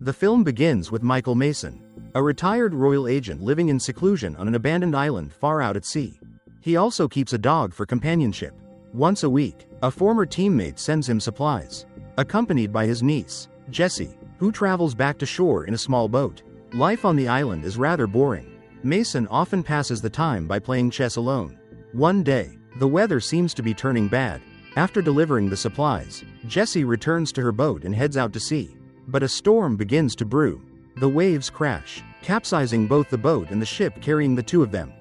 The film begins with Michael Mason, a retired royal agent living in seclusion on an abandoned island far out at sea. He also keeps a dog for companionship. Once a week, a former teammate sends him supplies, accompanied by his niece, Jessie, who travels back to shore in a small boat. Life on the island is rather boring. Mason often passes the time by playing chess alone. One day, the weather seems to be turning bad. After delivering the supplies, Jessie returns to her boat and heads out to sea. But a storm begins to brew. The waves crash, capsizing both the boat and the ship carrying the two of them.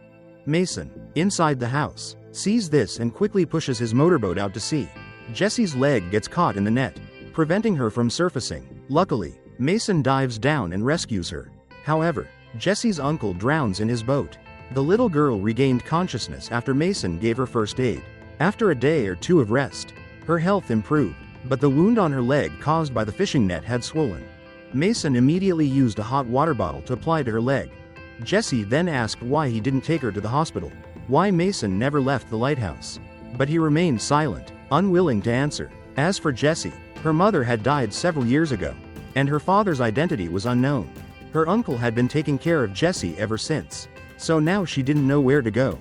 Mason, inside the house, sees this and quickly pushes his motorboat out to sea. Jessie's leg gets caught in the net, preventing her from surfacing. Luckily, Mason dives down and rescues her. However, Jessie's uncle drowns in his boat. The little girl regained consciousness after Mason gave her first aid. After a day or two of rest, her health improved, but the wound on her leg caused by the fishing net had swollen. Mason immediately used a hot water bottle to apply to her leg. Jessie then asked why he didn't take her to the hospital, why Mason never left the lighthouse. But he remained silent, unwilling to answer. As for Jessie, her mother had died several years ago, and her father's identity was unknown. Her uncle had been taking care of Jessie ever since, so now she didn't know where to go.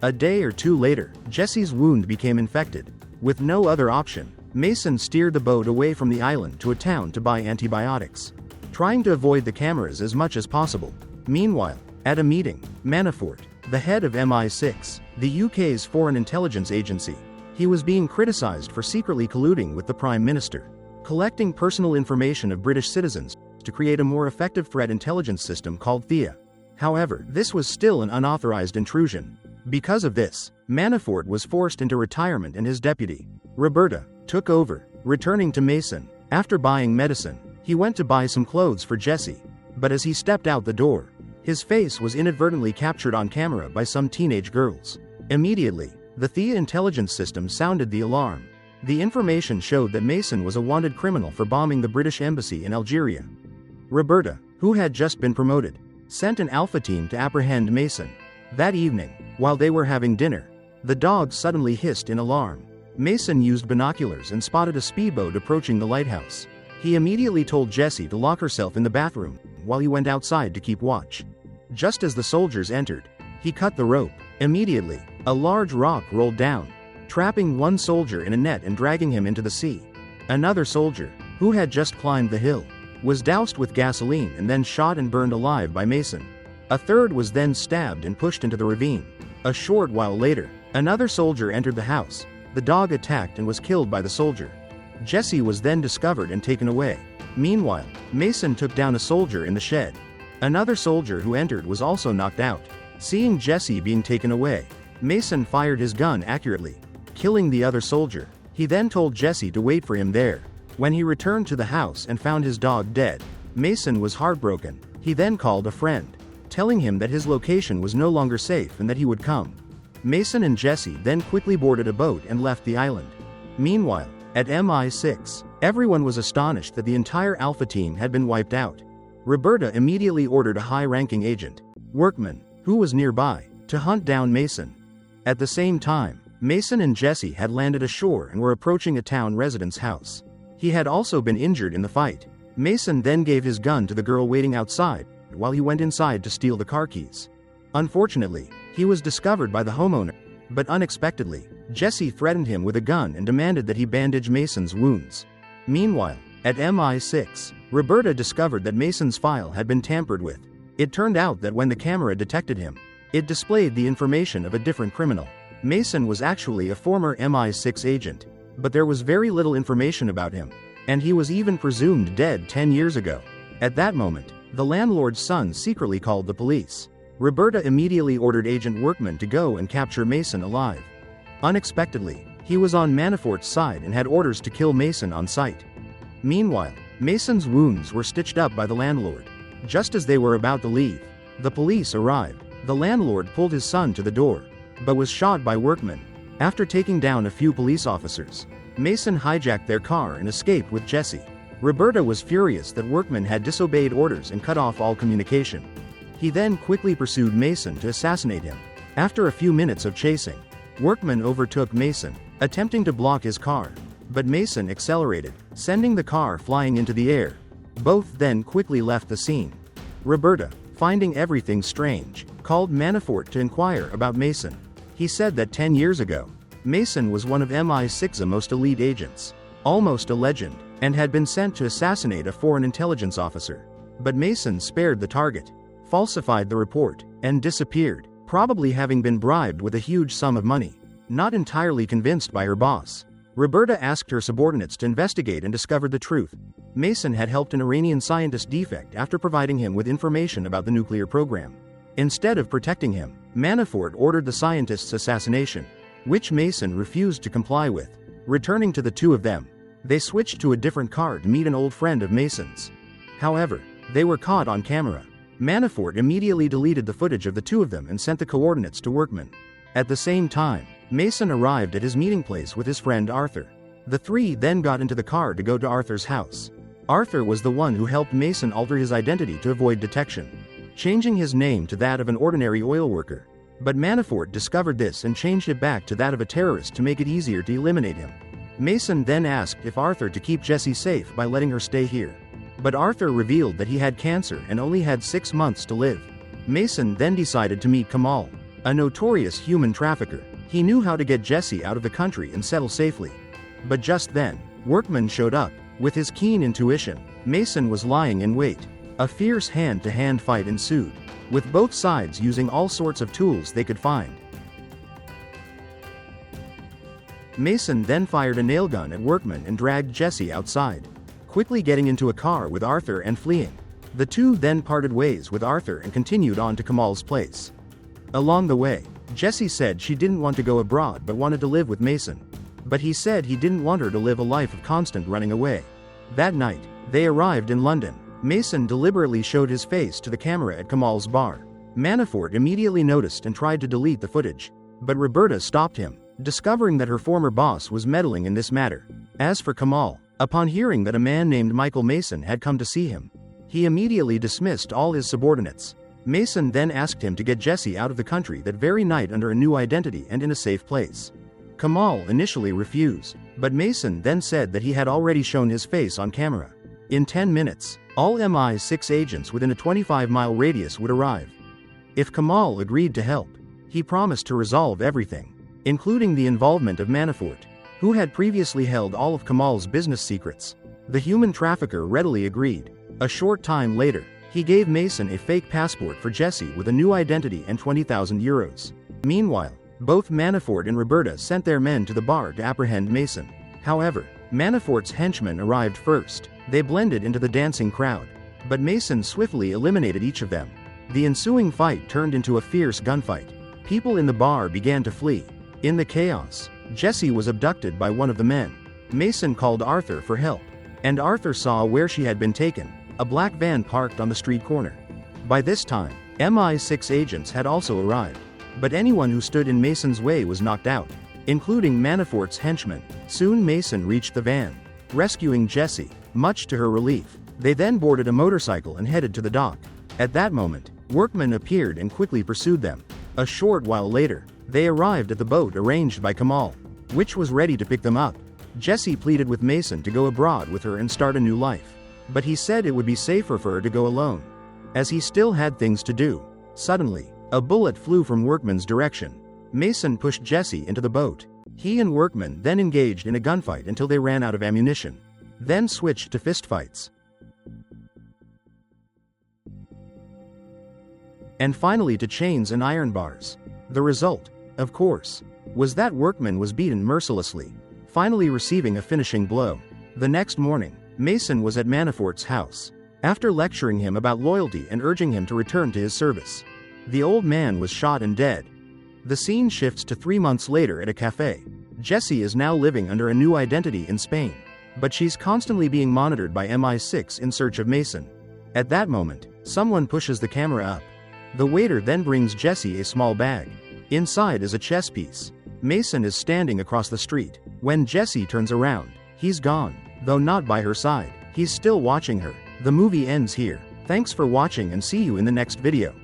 A day or two later, Jessie's wound became infected. With no other option, Mason steered the boat away from the island to a town to buy antibiotics, trying to avoid the cameras as much as possible. Meanwhile, at a meeting, Manafort, the head of MI6, the UK's foreign intelligence agency, he was being criticized for secretly colluding with the Prime Minister, collecting personal information of British citizens to create a more effective threat intelligence system called Thea. However, this was still an unauthorized intrusion. Because of this, Manafort was forced into retirement and his deputy, Roberta, took over, returning to Mason. After buying medicine, he went to buy some clothes for Jessie, but as he stepped out the door, his face was inadvertently captured on camera by some teenage girls. Immediately, the Thea intelligence system sounded the alarm. The information showed that Mason was a wanted criminal for bombing the British embassy in Algeria. Roberta, who had just been promoted, sent an alpha team to apprehend Mason. That evening, while they were having dinner, the dog suddenly hissed in alarm. Mason used binoculars and spotted a speedboat approaching the lighthouse. He immediately told Jessie to lock herself in the bathroom, while he went outside to keep watch. Just as the soldiers entered, he cut the rope. Immediately, a large rock rolled down, trapping one soldier in a net and dragging him into the sea. Another soldier, who had just climbed the hill, was doused with gasoline and then shot and burned alive by Mason. A third was then stabbed and pushed into the ravine. A short while later, another soldier entered the house. The dog attacked and was killed by the soldier. Jessie was then discovered and taken away. Meanwhile, Mason took down a soldier in the shed. Another soldier who entered was also knocked out. Seeing Jessie being taken away, Mason fired his gun accurately, killing the other soldier. He then told Jessie to wait for him there. When he returned to the house and found his dog dead, Mason was heartbroken. He then called a friend, telling him that his location was no longer safe and that he would come. Mason and Jessie then quickly boarded a boat and left the island. Meanwhile, at MI6, everyone was astonished that the entire Alpha team had been wiped out. Roberta immediately ordered a high-ranking agent, Workman, who was nearby, to hunt down Mason. At the same time, Mason and Jessie had landed ashore and were approaching a town resident's house. He had also been injured in the fight. Mason then gave his gun to the girl waiting outside, while he went inside to steal the car keys. Unfortunately, he was discovered by the homeowner, but unexpectedly, Jessie threatened him with a gun and demanded that he bandage Mason's wounds. Meanwhile, at MI6, Roberta discovered that Mason's file had been tampered with. It turned out that when the camera detected him, it displayed the information of a different criminal. Mason was actually a former MI6 agent, but there was very little information about him, and he was even presumed dead 10 years ago. At that moment, the landlord's son secretly called the police. Roberta immediately ordered Agent Workman to go and capture Mason alive. Unexpectedly, he was on Manafort's side and had orders to kill Mason on sight. Meanwhile, Mason's wounds were stitched up by the landlord. Just as they were about to leave, the police arrived. The landlord pulled his son to the door, but was shot by Workman. After taking down a few police officers, Mason hijacked their car and escaped with Jessie. Roberta was furious that Workman had disobeyed orders and cut off all communication. He then quickly pursued Mason to assassinate him. After a few minutes of chasing, Workman overtook Mason, attempting to block his car, but Mason accelerated, sending the car flying into the air. Both then quickly left the scene. Roberta, finding everything strange, called Manafort to inquire about Mason. He said that 10 years ago, Mason was one of MI6's most elite agents, almost a legend, and had been sent to assassinate a foreign intelligence officer. But Mason spared the target, falsified the report, and disappeared, probably having been bribed with a huge sum of money. Not entirely convinced by her boss, Roberta asked her subordinates to investigate and discovered the truth. Mason had helped an Iranian scientist defect after providing him with information about the nuclear program. Instead of protecting him, Manafort ordered the scientist's assassination, which Mason refused to comply with. Returning to the two of them, they switched to a different car to meet an old friend of Mason's. However, they were caught on camera. Manafort immediately deleted the footage of the two of them and sent the coordinates to Workman. At the same time, Mason arrived at his meeting place with his friend Arthur. The three then got into the car to go to Arthur's house. Arthur was the one who helped Mason alter his identity to avoid detection, changing his name to that of an ordinary oil worker. But Manafort discovered this and changed it back to that of a terrorist to make it easier to eliminate him. Mason then asked if Arthur to keep Jessie safe by letting her stay here. But Arthur revealed that he had cancer and only had 6 months to live. Mason then decided to meet Kamal, a notorious human trafficker. He knew how to get Jessie out of the country and settle safely. But just then, Workman showed up. With his keen intuition, Mason was lying in wait. A fierce hand-to-hand fight ensued, with both sides using all sorts of tools they could find. Mason then fired a nail gun at Workman and dragged Jessie outside, quickly getting into a car with Arthur and fleeing. The two then parted ways with Arthur and continued on to Kamal's place. Along the way, Jessie said she didn't want to go abroad but wanted to live with Mason. But he said he didn't want her to live a life of constant running away. That night, they arrived in London. Mason deliberately showed his face to the camera at Kamal's bar. Manafort immediately noticed and tried to delete the footage, but Roberta stopped him, discovering that her former boss was meddling in this matter. As for Kamal, upon hearing that a man named Michael Mason had come to see him, he immediately dismissed all his subordinates. Mason then asked him to get Jessie out of the country that very night under a new identity and in a safe place. Kamal initially refused, but Mason then said that he had already shown his face on camera. In 10 minutes, all MI6 agents within a 25-mile radius would arrive. If Kamal agreed to help, he promised to resolve everything, including the involvement of Manafort, who had previously held all of Kamal's business secrets. The human trafficker readily agreed. A short time later, he gave Mason a fake passport for Jessie with a new identity and 20,000 euros. Meanwhile, both Manafort and Roberta sent their men to the bar to apprehend Mason. However, Manafort's henchmen arrived first. They blended into the dancing crowd, but Mason swiftly eliminated each of them. The ensuing fight turned into a fierce gunfight. People in the bar began to flee. In the chaos, Jessie was abducted by one of the men. Mason called Arthur for help, and Arthur saw where she had been taken, a black van parked on the street corner. By this time, MI6 agents had also arrived, but anyone who stood in Mason's way was knocked out, including Manafort's henchmen. Soon Mason reached the van, rescuing Jessie. Much to her relief, they then boarded a motorcycle and headed to the dock. At that moment, Workman appeared and quickly pursued them. A short while later, they arrived at the boat arranged by Kamal, which was ready to pick them up. Jessie pleaded with Mason to go abroad with her and start a new life, but he said it would be safer for her to go alone, as he still had things to do. Suddenly, a bullet flew from Workman's direction. Mason pushed Jessie into the boat. He and Workman then engaged in a gunfight until they ran out of ammunition, then switched to fistfights, and finally to chains and iron bars. The result, of course, was that Workman was beaten mercilessly, finally receiving a finishing blow. The next morning, Mason was at Manafort's house. After lecturing him about loyalty and urging him to return to his service, the old man was shot and dead. The scene shifts to 3 months later at a cafe. Jessie is now living under a new identity in Spain, but she's constantly being monitored by MI6 in search of Mason. At that moment, someone pushes the camera up. The waiter then brings Jessie a small bag. Inside is a chess piece. Mason is standing across the street. When Jessie turns around, he's gone, though not by her side. He's still watching her. The movie ends here. Thanks for watching and see you in the next video.